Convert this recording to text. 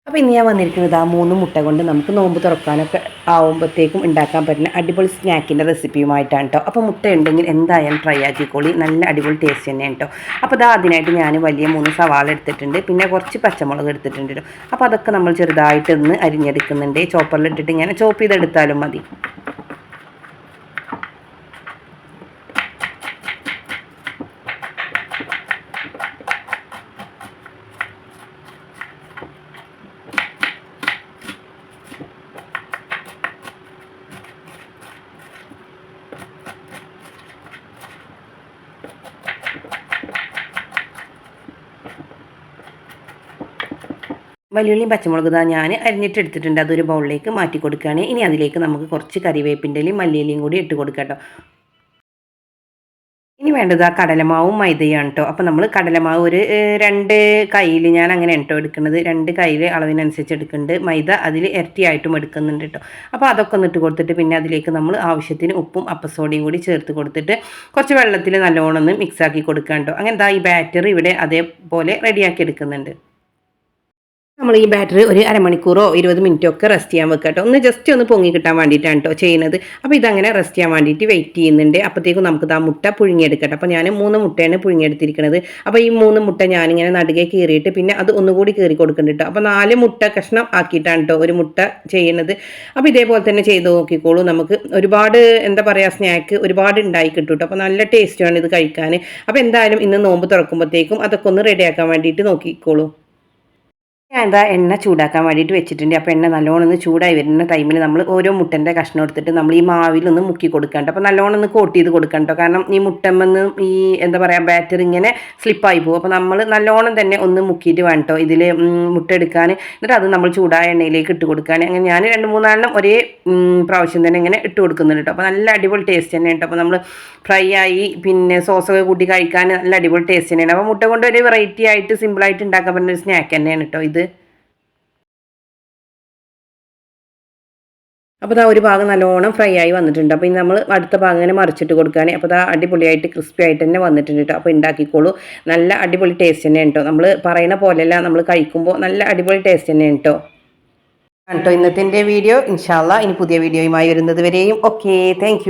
അപ്പോൾ ഇന്ന് ഞാൻ വന്നിരിക്കുന്നത് ആ 3 മുട്ട കൊണ്ട് നമുക്ക് നോമ്പ് തുറക്കാനൊക്കെ ആവുമ്പോഴത്തേക്കും ഉണ്ടാക്കാൻ പറ്റുന്ന അടിപൊളി സ്നാക്കിൻ്റെ റെസിപ്പിയുമായിട്ടാണ് കേട്ടോ. അപ്പോൾ മുട്ട ഉണ്ടെങ്കിൽ എന്തായാലും ട്രൈ ആക്കിക്കോളി, നല്ല അടിപൊളി ടേസ്റ്റ് തന്നെയാണ് കേട്ടോ. അപ്പോൾ അതിനായിട്ട് ഞാൻ വലിയ 3 സവാള എടുത്തിട്ടുണ്ട്, പിന്നെ കുറച്ച് പച്ചമുളക് എടുത്തിട്ടുണ്ട് കേട്ടോ. അപ്പോൾ അതൊക്കെ നമ്മൾ ചെറുതായിട്ടൊന്ന് അരിഞ്ഞെടുക്കുന്നുണ്ട്. ചോപ്പറിലിട്ടിട്ട് ഇങ്ങനെ ചോപ്പ് ചെയ്തെടുത്താലും മതി. വലിയുള്ളിയും പച്ചമുളക് ഞാൻ അരിഞ്ഞിട്ട് എടുത്തിട്ടുണ്ട്, അതൊരു ബൗളിലേക്ക് മാറ്റി കൊടുക്കുകയാണ്. ഇനി അതിലേക്ക് നമുക്ക് കുറച്ച് കറിവേപ്പിൻ്റെയും മല്ലിയിലയും കൂടി ഇട്ട് കൊടുക്കാം കേട്ടോ. ഇനി വേണ്ടത് ആ കടലമാവും മൈദയാണ് കേട്ടോ. അപ്പോൾ നമ്മൾ കടലമാവ് ഒരു 2 കയ്യിൽ ഞാൻ അങ്ങനെ കേട്ടോ എടുക്കുന്നത്, 2 കയ്യിൽ അളവിനനുസരിച്ച് എടുക്കുന്നുണ്ട്. മൈദ അതിൽ ഇരട്ടിയായിട്ടും എടുക്കുന്നുണ്ട് കേട്ടോ. അപ്പോൾ അതൊക്കെ ഒന്നിട്ട് കൊടുത്തിട്ട് പിന്നെ അതിലേക്ക് നമ്മൾ ആവശ്യത്തിന് ഉപ്പും അപ്പസോഡയും കൂടി ചേർത്ത് കൊടുത്തിട്ട് കുറച്ച് വെള്ളത്തിൽ നല്ലോണം ഒന്ന് മിക്സാക്കി കൊടുക്കാം കേട്ടോ. അങ്ങനെ ഈ ബാറ്റർ ഇവിടെ അതേപോലെ റെഡിയാക്കി എടുക്കുന്നുണ്ട്. നമ്മൾ ഈ ബാറ്ററി ഒരു അരമണിക്കൂറോ 20 മിനിറ്റോ ഒക്കെ റെസ്റ്റ് ചെയ്യാൻ വെക്കാം കേട്ടോ. ഒന്ന് ജസ്റ്റ് ഒന്ന് പൊങ്ങി കിട്ടാൻ വേണ്ടിയിട്ടാണ് കേട്ടോ ചെയ്യുന്നത്. അപ്പോൾ ഇതങ്ങനെ റെസ്റ്റ് ചെയ്യാൻ വേണ്ടിയിട്ട് വെയിറ്റ് ചെയ്യുന്നുണ്ട്. അപ്പോഴത്തേക്കും നമുക്ക് ആ മുട്ട പുഴുങ്ങിയെടുക്കട്ടെ. അപ്പോൾ ഞാൻ 3 മുട്ടയാണ് പുഴുങ്ങിയെടുത്തിരിക്കുന്നത്. അപ്പോൾ ഈ 3 മുട്ട ഞാനിങ്ങനെ നടുകെ കീറിയിട്ട് പിന്നെ അത് ഒന്നുകൂടി കീറി കൊടുക്കുന്നുണ്ട് കേട്ടോ. അപ്പോൾ 4 മുട്ട കഷ്ണം ആക്കിയിട്ടാണ് കേട്ടോ ഒരു മുട്ട ചെയ്യുന്നത്. അപ്പോൾ ഇതേപോലെ തന്നെ ചെയ്ത് നോക്കിക്കോളൂ. നമുക്ക് ഒരുപാട് എന്താ പറയുക സ്നാക്ക് ഒരുപാട് ഉണ്ടായി കിട്ടും കേട്ടോ. അപ്പോൾ നല്ല ടേസ്റ്റാണ് ഇത് കഴിക്കാൻ. അപ്പോൾ എന്തായാലും ഇന്ന് നോമ്പ് തുറക്കുമ്പോഴത്തേക്കും അതൊക്കെ ഒന്ന് റെഡിയാക്കാൻ വേണ്ടിയിട്ട് നോക്കിക്കോളൂ. ഞാൻ എണ്ണ ചൂടാക്കാൻ വേണ്ടിയിട്ട് വെച്ചിട്ടുണ്ട്. അപ്പോൾ എണ്ണ നല്ലോണം ഒന്ന് ചൂടായി വരുന്ന ടൈമിൽ നമ്മൾ ഓരോ മുട്ടൻ്റെ കഷ്ണം എടുത്തിട്ട് നമ്മൾ ഈ മാവിലൊന്ന് മുക്കി കൊടുക്കണ്ട. അപ്പോൾ നല്ലോണം ഒന്ന് കോട്ട് ചെയ്ത് കൊടുക്കണ്ടോ, കാരണം ഈ മുട്ടമെന്ന് ഈ എന്താ പറയുക ബാറ്റർ ഇങ്ങനെ സ്ലിപ്പായി പോകും. അപ്പോൾ നമ്മൾ നല്ലോണം തന്നെ ഒന്ന് മുക്കിയിട്ട് വേണ്ടോ ഇതിൽ മുട്ട എടുക്കാൻ. എന്നിട്ട് അത് നമ്മൾ ചൂടായ എണ്ണയിലേക്ക് ഇട്ട് കൊടുക്കാൻ. അങ്ങനെ ഞാൻ 2-3 ഒരേ പ്രാവശ്യം തന്നെ ഇങ്ങനെ ഇട്ട് കൊടുക്കുന്നുണ്ട് കേട്ടോ. അപ്പോൾ നല്ല അടിപൊളി ടേസ്റ്റ് തന്നെയാണ് കേട്ടോ. അപ്പോൾ നമ്മൾ ഫ്രൈ ആയി പിന്നെ സോസൊക്കെ കൂട്ടി കഴിക്കാൻ നല്ല അടിപൊളി ടേസ്റ്റ് തന്നെയാണ്. അപ്പോൾ മുട്ട കൊണ്ട് ഒരു വെറൈറ്റി ആയിട്ട് സിമ്പിളായിട്ട് ഉണ്ടാക്കാൻ പറ്റുന്ന ഒരു സ്നാക്ക് തന്നെയാണ് കേട്ടോ ഇത്. അപ്പോൾ ഒരു ഭാഗം നല്ലോണം ഫ്രൈ ആയി വന്നിട്ടുണ്ട്. അപ്പോൾ ഇനി നമ്മൾ അടുത്ത ഭാഗം ഇങ്ങനെ മറിച്ചിട്ട് കൊടുക്കുകയാണ്. അപ്പോൾ അടിപൊളിയായിട്ട് ക്രിസ്പി ആയിട്ട് തന്നെ വന്നിട്ടുണ്ട് കേട്ടോ. അപ്പോൾ ഉണ്ടാക്കിക്കോളൂ, നല്ല അടിപൊളി ടേസ്റ്റ് തന്നെയാണ് കേട്ടോ. നമ്മൾ പറയുന്ന പോലെയല്ല, നമ്മൾ കഴിക്കുമ്പോൾ നല്ല അടിപൊളി ടേസ്റ്റ് തന്നെയാണ് കേട്ടോ. ഇന്നത്തെ വീഡിയോ ഇൻഷാ അല്ലാഹ് ഇനി പുതിയ വീഡിയോയുമായി വരുന്നത് വരെയും ഓക്കെ, താങ്ക്